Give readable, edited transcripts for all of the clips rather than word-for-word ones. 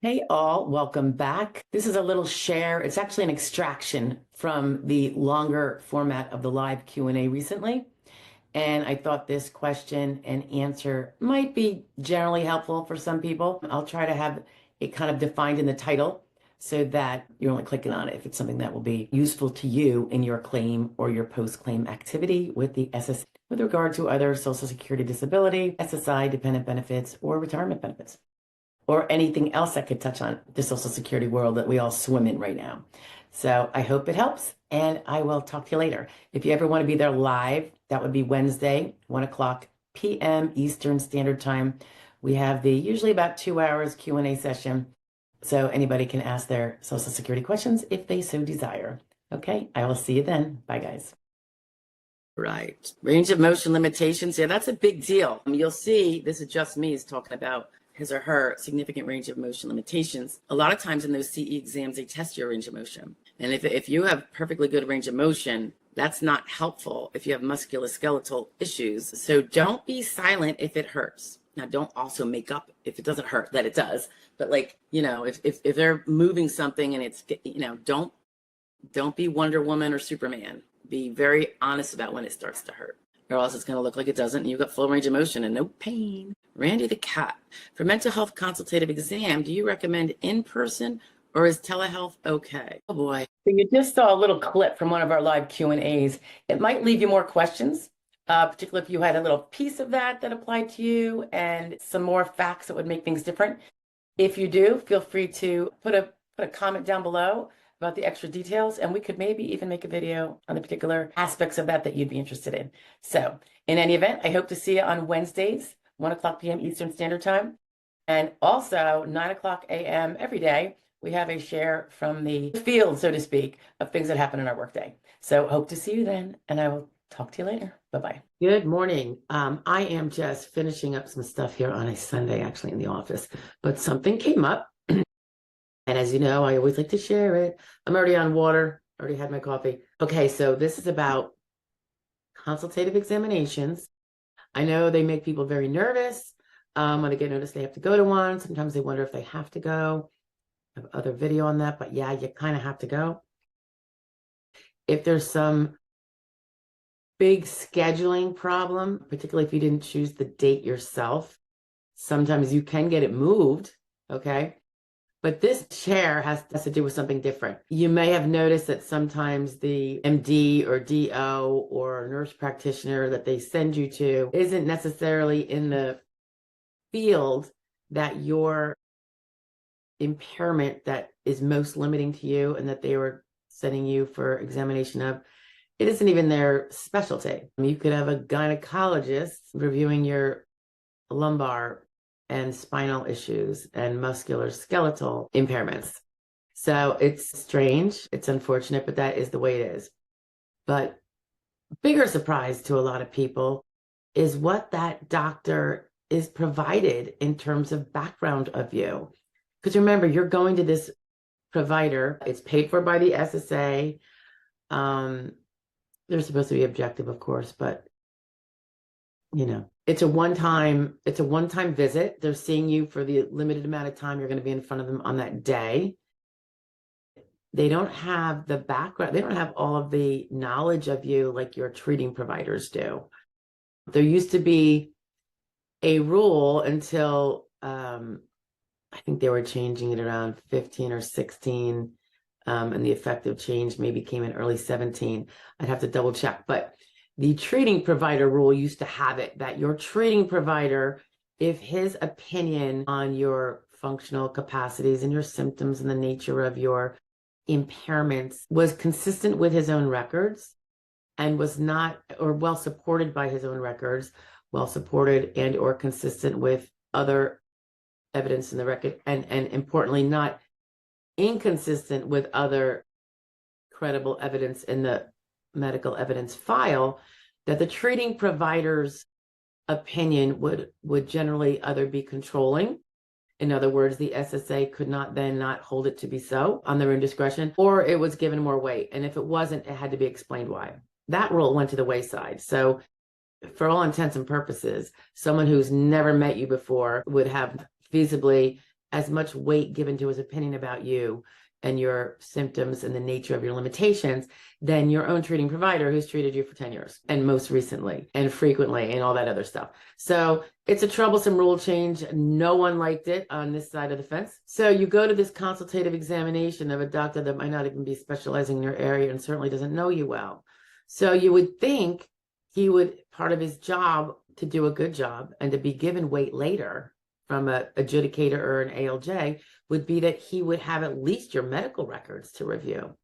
Hey all, welcome back. This is a little share. It's actually an extraction from the longer format of the live Q&A recently. And I thought this question and answer might be generally helpful for some people. I'll try to have it kind of defined in the title so that you're only clicking on it if it's something that will be useful to you in your claim or your post-claim activity with the SSI with regard to other Social Security disability, SSI dependent benefits, or retirement benefits, or anything else that could touch on the Social Security world that we all swim in right now. So I hope it helps, and I will talk to you later. If you ever want to be there live, that would be Wednesday, 1 o'clock p.m. Eastern Standard Time. We have the usually about 2 hours Q&A session, so anybody can ask their Social Security questions if they so desire. Okay, I will see you then. Bye, guys. Right. Range of motion limitations. Yeah, that's a big deal. You'll see, this is just me is talking about his or her significant range of motion limitations. A lot of times in those CE exams, they test your range of motion. And if you have perfectly good range of motion, that's not helpful if you have musculoskeletal issues. So don't be silent if it hurts. Now, don't also make up if it doesn't hurt that it does. But if they're moving something and it's, don't be Wonder Woman or Superman. Be very honest about when it starts to hurt, or else it's going to look like it doesn't, and you've got full range of motion and no pain. Randy the cat. For mental health consultative exam, do you recommend in-person or is telehealth okay? Oh boy. So you just saw a little clip from one of our live Q&As. It might leave you more questions, particularly if you had a little piece of that applied to you and some more facts that would make things different. If you do, feel free to put a comment down below about the extra details, and we could maybe even make a video on the particular aspects of that you'd be interested in. So in any event, I hope to see you on Wednesdays, 1 o'clock p.m. Eastern Standard Time. And also 9 o'clock a.m. every day, we have a share from the field, so to speak, of things that happen in our workday. So hope to see you then, and I will talk to you later. Bye-bye. Good morning. I am just finishing up some stuff here on a Sunday, actually in the office, but something came up. And as you know, I always like to share it. I'm already on water, already had my coffee. Okay, so this is about consultative examinations. I know they make people very nervous. When they get noticed they have to go to one. Sometimes they wonder if they have to go. I have other video on that, but yeah, you kind of have to go. If there's some big scheduling problem, particularly if you didn't choose the date yourself, sometimes you can get it moved, okay? But this chair has to do with something different. You may have noticed that sometimes the MD or DO or nurse practitioner that they send you to isn't necessarily in the field that your impairment that is most limiting to you and that they were sending you for examination of, it isn't even their specialty. You could have a gynecologist reviewing your lumbar and spinal issues and musculoskeletal impairments. So it's strange, it's unfortunate, but that is the way it is. But bigger surprise to a lot of people is what that doctor is provided in terms of background of you. Because remember, you're going to this provider, it's paid for by the SSA. They're supposed to be objective, of course, but it's a one-time visit. They're seeing you for the limited amount of time you're going to be in front of them on that day. They don't have the background. They don't have all of the knowledge of you like your treating providers do. There used to be a rule until I think they were changing it around 15 or 16, and the effective change maybe came in early 17. I'd have to double check, but the treating provider rule used to have it that your treating provider, if his opinion on your functional capacities and your symptoms and the nature of your impairments was consistent with his own records and was not, or well supported by his own records, well supported and or consistent with other evidence in the record, and importantly, not inconsistent with other credible evidence in the medical evidence file, that the treating provider's opinion would generally either be controlling. In other words, the SSA could not then not hold it to be so on their own discretion, or it was given more weight. And if it wasn't, it had to be explained why. That rule went to the wayside. So for all intents and purposes, someone who's never met you before would have feasibly as much weight given to his opinion about you and your symptoms and the nature of your limitations than your own treating provider who's treated you for 10 years and most recently and frequently and all that other stuff. So it's a troublesome rule change. No one liked it on this side of the fence. So you go to this consultative examination of a doctor that might not even be specializing in your area and certainly doesn't know you well. So you would think he would, part of his job to do a good job and to be given weight later from an adjudicator or an ALJ would be that he would have at least your medical records to review.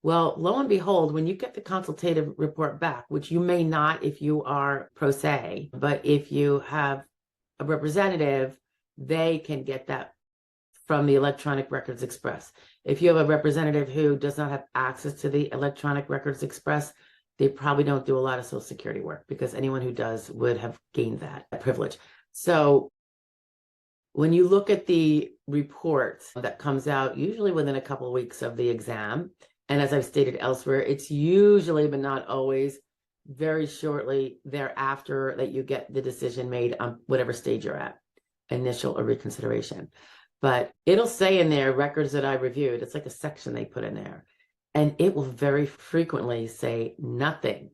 Well, lo and behold, when you get the consultative report back, which you may not if you are pro se, but if you have a representative, they can get that from the Electronic Records Express. If you have a representative who does not have access to the Electronic Records Express, they probably don't do a lot of Social Security work because anyone who does would have gained that privilege. So when you look at the report that comes out, usually within a couple of weeks of the exam, and as I've stated elsewhere, it's usually, but not always, very shortly thereafter that you get the decision made on whatever stage you're at, initial or reconsideration. But it'll say in there, records that I reviewed. It's like a section they put in there. And it will very frequently say nothing.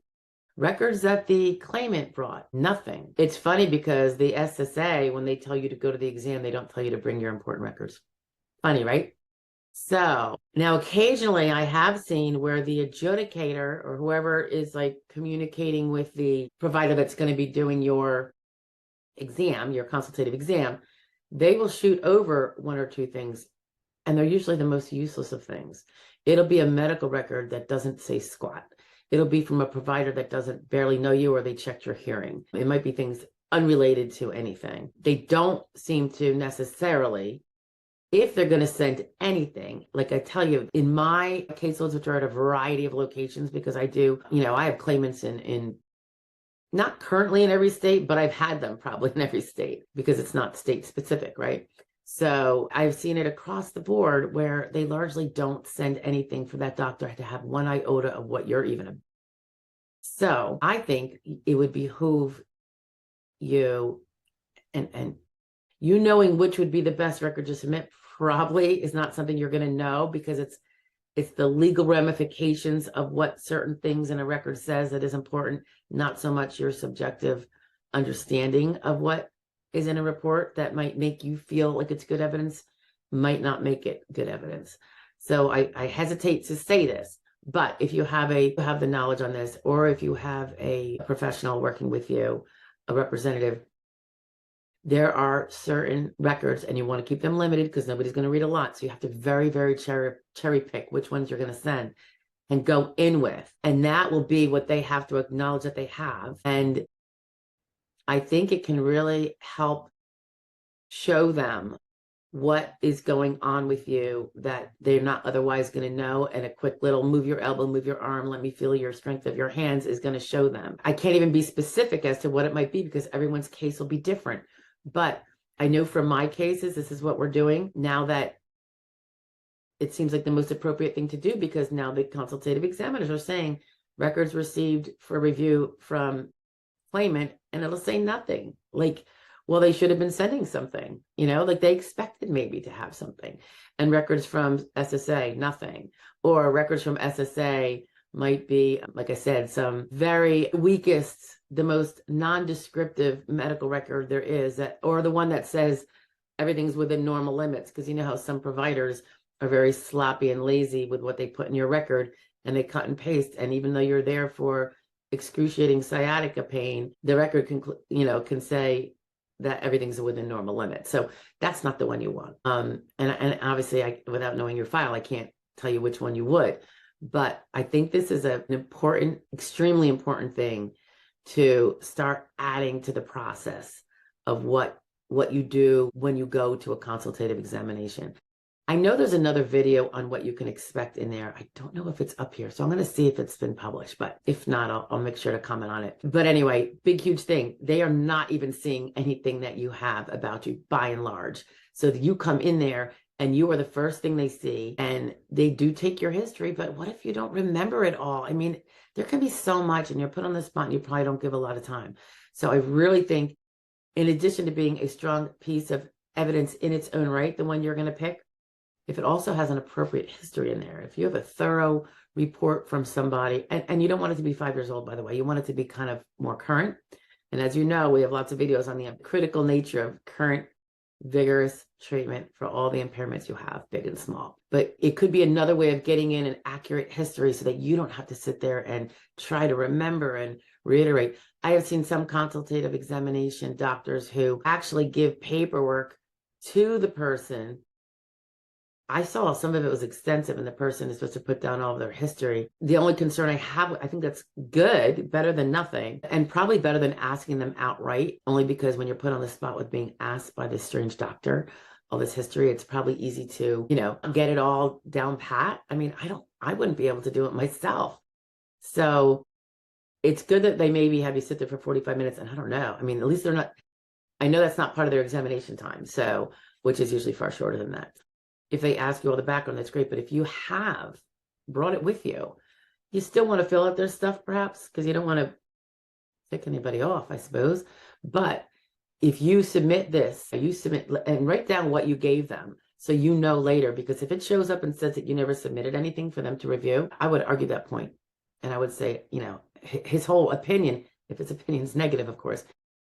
Records that the claimant brought, nothing. It's funny because the SSA, when they tell you to go to the exam, they don't tell you to bring your important records. Funny, right? So now occasionally I have seen where the adjudicator or whoever is like communicating with the provider that's going to be doing your exam, your consultative exam, they will shoot over one or two things. And they're usually the most useless of things. It'll be a medical record that doesn't say squat. It'll be from a provider that doesn't barely know you or they checked your hearing. It might be things unrelated to anything. They don't seem to necessarily, if they're going to send anything, like I tell you, in my caseloads, which are at a variety of locations, because I do, I have claimants in not currently in every state, but I've had them probably in every state because it's not state specific, right? So I've seen it across the board where they largely don't send anything for that doctor to have one iota of what you're even. So I think it would behoove you and you knowing which would be the best record to submit probably is not something you're going to know because it's the legal ramifications of what certain things in a record says that is important, not so much your subjective understanding of what is in a report that might make you feel like it's good evidence, might not make it good evidence. So I hesitate to say this, but if you have the knowledge on this, or if you have a professional working with you, a representative, there are certain records and you want to keep them limited because nobody's going to read a lot. So you have to very, very cherry pick which ones you're going to send and go in with. And that will be what they have to acknowledge that they have. And I think it can really help show them what is going on with you that they're not otherwise going to know. And a quick little move your elbow, move your arm, let me feel your strength of your hands is going to show them. I can't even be specific as to what it might be because everyone's case will be different. But I know from my cases, this is what we're doing now that it seems like the most appropriate thing to do because now the consultative examiners are saying records received for review from claimant, and it'll say nothing. Like, well, they should have been sending something, like they expected maybe to have something. And records from SSA, nothing. Or records from SSA might be, like I said, some very weakest, the most non-descriptive medical record there is, or the one that says everything's within normal limits. Because you know how some providers are very sloppy and lazy with what they put in your record and they cut and paste. And even though you're there for excruciating sciatica pain, the record can say that everything's within normal limits. So that's not the one you want. And obviously, without knowing your file, I can't tell you which one you would. But I think this is an important, extremely important thing to start adding to the process of what you do when you go to a consultative examination. I know there's another video on what you can expect in there. I don't know if it's up here, so I'm going to see if it's been published, but if not, I'll make sure to comment on it. But anyway, big, huge thing. They are not even seeing anything that you have about you by and large. So you come in there and you are the first thing they see, and they do take your history, but what if you don't remember it all? I mean, there can be so much and you're put on the spot and you probably don't give a lot of time. So I really think in addition to being a strong piece of evidence in its own right, the one you're going to pick, if it also has an appropriate history in there, if you have a thorough report from somebody, and you don't want it to be 5 years old, by the way, you want it to be kind of more current. And as you know, we have lots of videos on the critical nature of current vigorous treatment for all the impairments you have, big and small. But it could be another way of getting in an accurate history so that you don't have to sit there and try to remember and reiterate. I have seen some consultative examination doctors who actually give paperwork to the person. I saw some of it was extensive and the person is supposed to put down all of their history. The only concern I have, I think that's good, better than nothing, and probably better than asking them outright, only because when you're put on the spot with being asked by this strange doctor all this history, it's probably easy to, get it all down pat. I mean, I wouldn't be able to do it myself. So it's good that they maybe have you sit there for 45 minutes, and I don't know. I mean, at least they're not, I know that's not part of their examination time, so, which is usually far shorter than that. If they ask you all the background, that's great. But if you have brought it with you, you still want to fill out their stuff, perhaps, because you don't want to tick anybody off, I suppose. But if you submit this, you submit and write down what you gave them so you know later, because if it shows up and says that you never submitted anything for them to review, I would argue that point. And I would say, his whole opinion, if his opinion is negative, of course,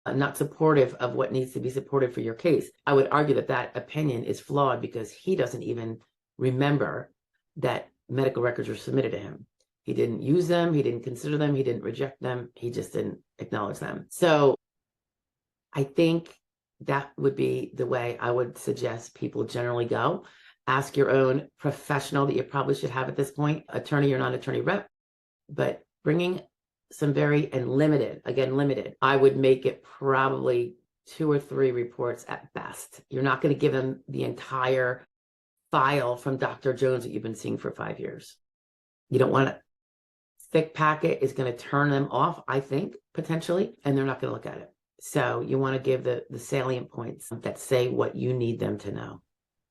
not supportive of what needs to be supported for your case, I would argue that that opinion is flawed because he doesn't even remember that medical records were submitted to him. He didn't use them. He didn't consider them. He didn't reject them. He just didn't acknowledge them. So I think that would be the way I would suggest people generally go. Ask your own professional that you probably should have at this point, attorney or non-attorney rep, but bringing some very, and limited, again, limited, I would make it probably 2 or 3 reports at best. You're not going to give them the entire file from Dr. Jones that you've been seeing for 5 years. You don't want a thick packet is going to turn them off, I think, potentially, and they're not going to look at it. So you want to give the salient points that say what you need them to know.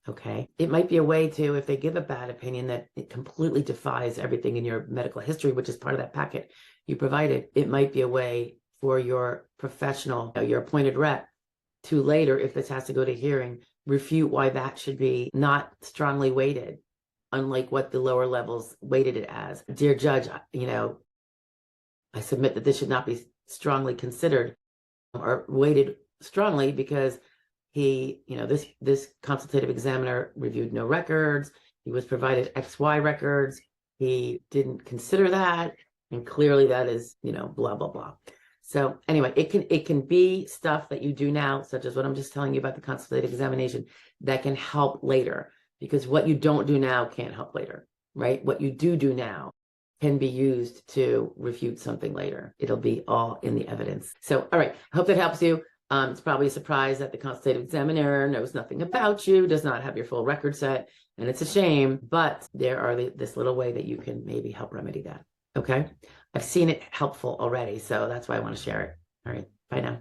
Okay. It might be a way to, if they give a bad opinion that it completely defies everything in your medical history, which is part of that packet you provided, it might be a way for your professional, your appointed rep to later, if this has to go to hearing, refute why that should be not strongly weighted, unlike what the lower levels weighted it as. Dear judge, I submit that this should not be strongly considered or weighted strongly because he, this consultative examiner reviewed no records. He was provided XY records. He didn't consider that. And clearly that is, blah, blah, blah. So anyway, it can be stuff that you do now, such as what I'm just telling you about the consultative examination, that can help later, because what you don't do now can't help later, right? What you do now can be used to refute something later. It'll be all in the evidence. So, all right, I hope that helps you. It's probably a surprise that the consultative examiner knows nothing about you, does not have your full record set, and it's a shame, but there are this little way that you can maybe help remedy that. Okay. I've seen it helpful already, so that's why I want to share it. All right. Bye now.